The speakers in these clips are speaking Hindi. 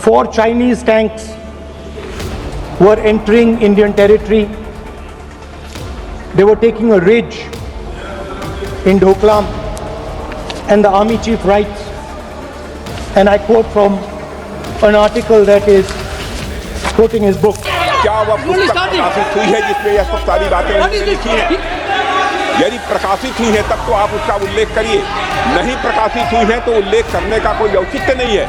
4 Chinese tanks were entering Indian territory. They were taking a ridge in Doklam, and the army chief writes, and I quote from an article that is quoting his book. क्या वह पुस्तक प्रकाशित हुई है जिसमें यह सब सारी बातें उन्होंने लिखी हैं? यदि प्रकाशित हुई है तब तो आप उसका उल्लेख करिए, नहीं प्रकाशित हुई है तो उल्लेख करने का कोई औचित्य नहीं है।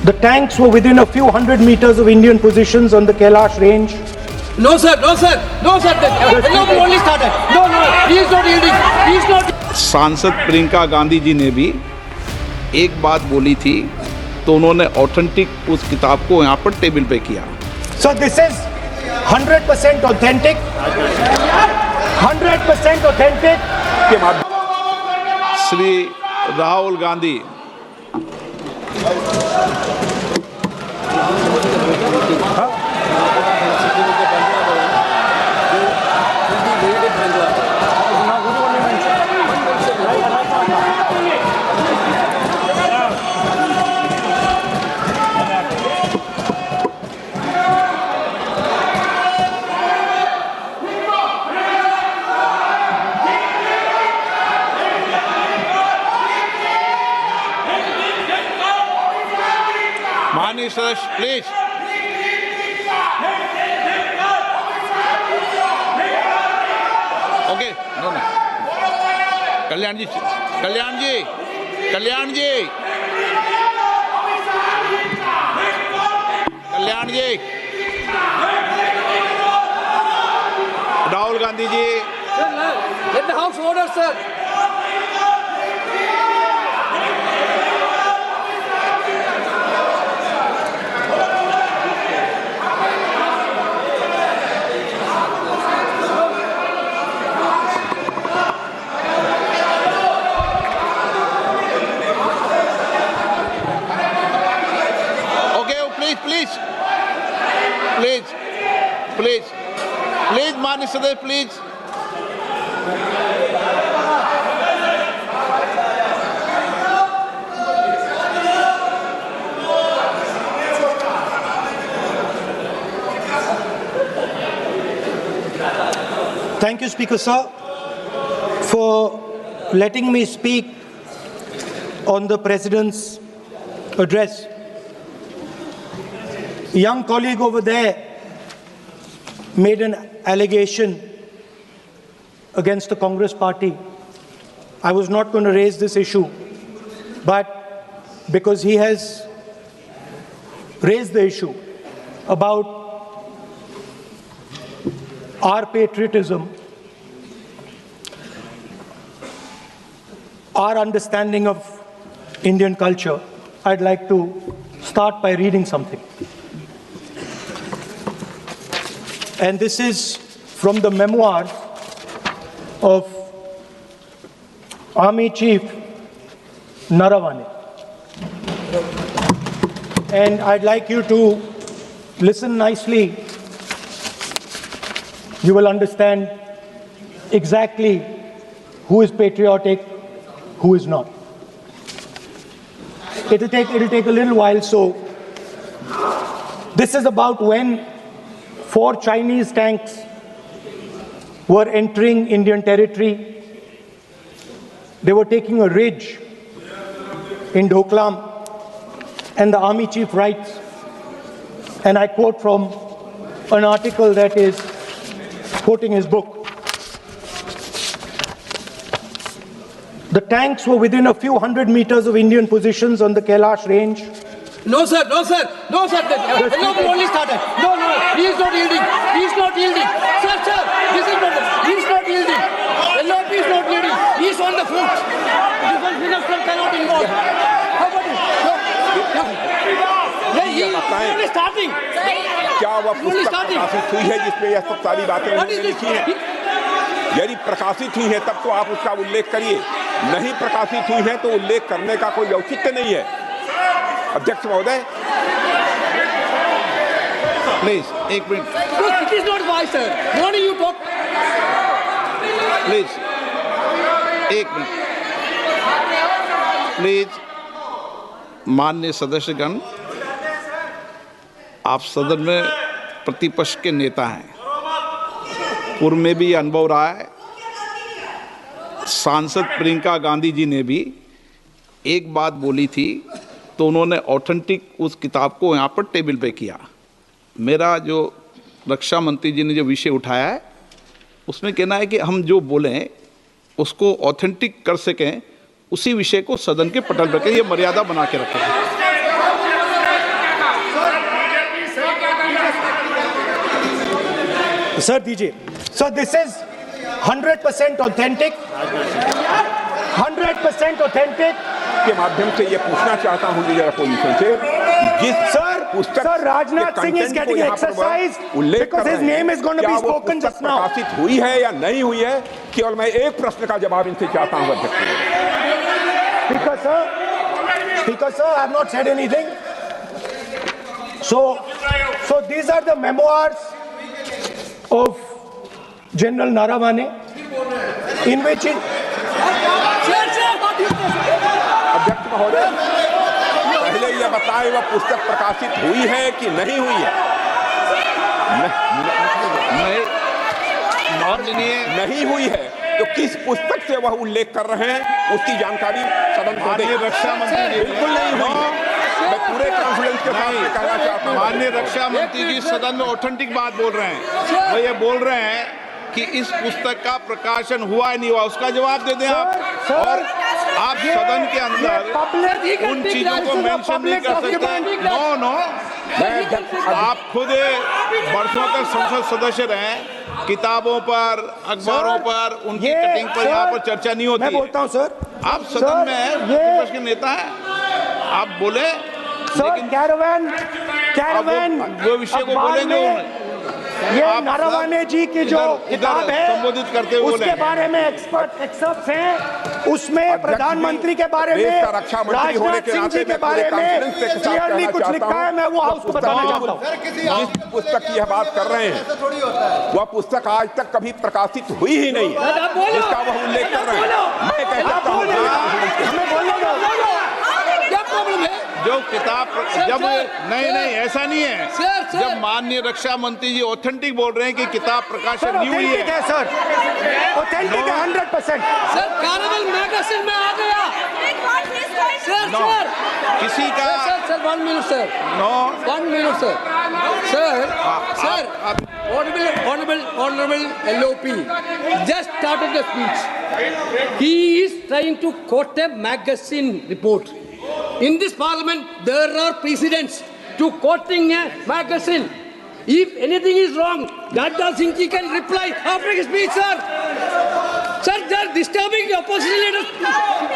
The tanks were within a few hundred meters of Indian positions on the Kailash range. No sir, no sir, no sir. No, we only started. No, he is not yielding. He is not. सांसद प्रियंका गांधी जी ने भी एक बात बोली थी, तो उन्होंने ऑथेंटिक उस किताब को यहाँ पर टेबल पे किया। So this is 100% authentic. 100% authentic. के माध्यम श्री राहुल गांधी माननीय सदस्य please okay no Kalyan ji Kalyan ji Kalyan ji Kalyan ji Rahul Gandhi ji Let the house order, sir. Please माननीय सदस्य please Thank you, Speaker Sir, for letting me speak on the President's address. A young colleague over there made an allegation against the Congress party. I was not going to raise this issue, but because he has raised the issue about our patriotism, our understanding of Indian culture, I'd like to start by reading something. And this is from the memoirs of Army Chief Naravane. And I'd like you to listen nicely. You will understand exactly who is patriotic, who is not. It'll take a little while, so this is about when 4 Chinese tanks were entering Indian territory. They were taking a ridge in Doklam, and the army chief writes, and I quote from an article that is quoting his book. The tanks were within a few hundred meters of Indian positions on the Kailash range. No sir, no sir, no sir. No, we only started. No, he is not yielding. He is not yielding. Sir, this is not. He is not yielding. LRP is not yielding. He is on the foot. Defense minister cannot involve. How about it? He is only starting. क्या वह पुस्तक प्रकाशित हुई है जिसमें यह सब सारी बातें उन्होंने लिखी हैं? यदि प्रकाशित हुई है तब तो आप उसका उल्लेख करिए, नहीं प्रकाशित हुई है तो उल्लेख करने का कोई औचित्य नहीं है। अध्यक्ष महोदय प्लीज एक minute It is not wise, sir. When you talk. Please एक मिनट प्लीज माननीय सदस्यगण आप सदन में प्रतिपक्ष के नेता हैं, पूर्व में भी अनुभव रहा है। सांसद प्रियंका गांधी जी ने भी एक बात बोली थी तो उन्होंने ऑथेंटिक उस किताब को यहाँ पर टेबल पे किया। मेरा जो रक्षा मंत्री जी ने जो विषय उठाया है उसमें कहना है कि हम जो बोलें उसको ऑथेंटिक कर सकें, उसी विषय को सदन के पटल पर ये मर्यादा बना के रखें। सर दीजिए। Sir this is 100% authentic, 100% authentic. के माध्यम से ये पूछना चाहता हूं लीडर अपोजिशन से, जिस sir Rajnath Singh is getting exercise because his name is going to be spoken just now. प्रकाशित हुई है या नहीं हुई है, केवल मैं एक प्रश्न का जवाब इनसे चाहता हूं अध्यक्ष। Because sir, I have not said anything. So these are the memoirs of General Naravane, in which अध्यक्ष महोदय, पहले यह बताएं वह पुस्तक प्रकाशित हुई है कि नहीं हुई है? नहीं हुई है तो किस पुस्तक से वह उल्लेख कर रहे हैं उसकी जानकारी सदन को दें। रक्षा मंत्री जी बिल्कुल नहीं हुई। मैं पूरे कॉन्फिडेंस के साथ कहना चाहता हूं, माननीय रक्षा मंत्री जी सदन में ऑथेंटिक बात बोल रहे हैं। वो ये बोल रहे हैं कि इस पुस्तक का प्रकाशन हुआ है नहीं हुआ, उसका जवाब दे दें आप। और आप सदन के अंदर उन चीजों को मेंशन नहीं कर सकते। नो आप खुद वर्षों तक संसद सदस्य रहे, किताबों पर, अखबारों पर, उनकी कटिंग पर यहाँ पर चर्चा नहीं होती। मैं बोलता हूँ सर, आप सदन में विपक्ष के नेता हैं, आप बोले, लेकिन कैरावैन वो विषय को बोलेंगे। ये नारावाने जी की जो किताब है संबोधित करते हुए उसके बारे में एक्सपर्ट्स हैं, उसमें प्रधानमंत्री के बारे में, राजनाथ सिंह जी के बारे में क्लियरली कुछ लिखा है। मैं वो हाउस को बताना चाहता हूँ। जिस पुस्तक की यह बात कर रहे हैं वह पुस्तक आज तक कभी प्रकाशित हुई ही नहीं है, जिसका वह उल्लेख कर रहे हैं। मैं कहता हूँ क्या प्रॉब्लम है? जो किताब जब नहीं ऐसा नहीं है। जब माननीय रक्षा मंत्री जी ऑथेंटिक बोल रहे हैं कि किताब प्रकाशन नहीं हुई है सर, ऑथेंटिक है 100%। सर कैरावैन मैगजीन में आ गया। सर किसी का sir 1 minute sir, 1 minute sir. Honorable LOP just started the speech. He is trying to quote a magazine report. In this parliament, there are precedents to quoting a magazine. If anything is wrong, Radha Singh ji can reply after his speech, sir. Sir, they are disturbing the opposition leaders.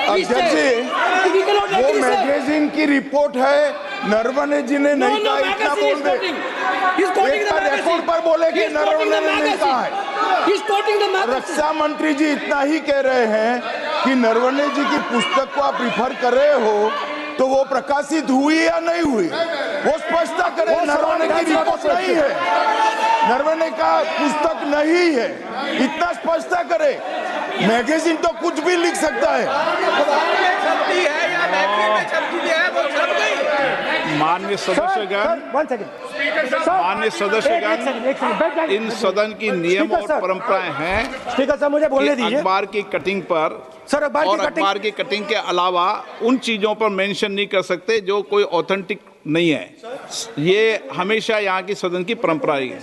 अध्यक्ष जी, वो मैगजीन की रिपोर्ट है, नरवणे जी ने नहीं कहा, इतना बोल दे। एक रिपोर्ट पर बोले कि नरवणे ने नहीं कहा है। रक्षा मंत्री जी इतना ही कह रहे हैं कि नरवणे जी की पुस्तक को आप रिफर कर रहे हो तो वो प्रकाशित हुई या नहीं हुई, वो स्पष्ट करे। नरवणे की रिपोर्ट नहीं है, नरवणे का पुस्तक नहीं है, इतना स्पष्ट करे। मैगजीन तो कुछ भी लिख सकता है। माननीय सदस्यगण, इन सदन की नियम और परंपराएं हैं। स्पीकर साहब मुझे बोलने दीजिए। अखबार की कटिंग पर सर, अखबार की कटिंग के अलावा उन चीजों पर मेंशन नहीं कर सकते जो कोई ऑथेंटिक नहीं है। ये हमेशा यहाँ की सदन की परंपरा है।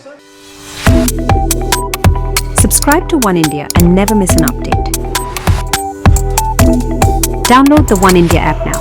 Subscribe to One India and never miss an update. Download the One India app now.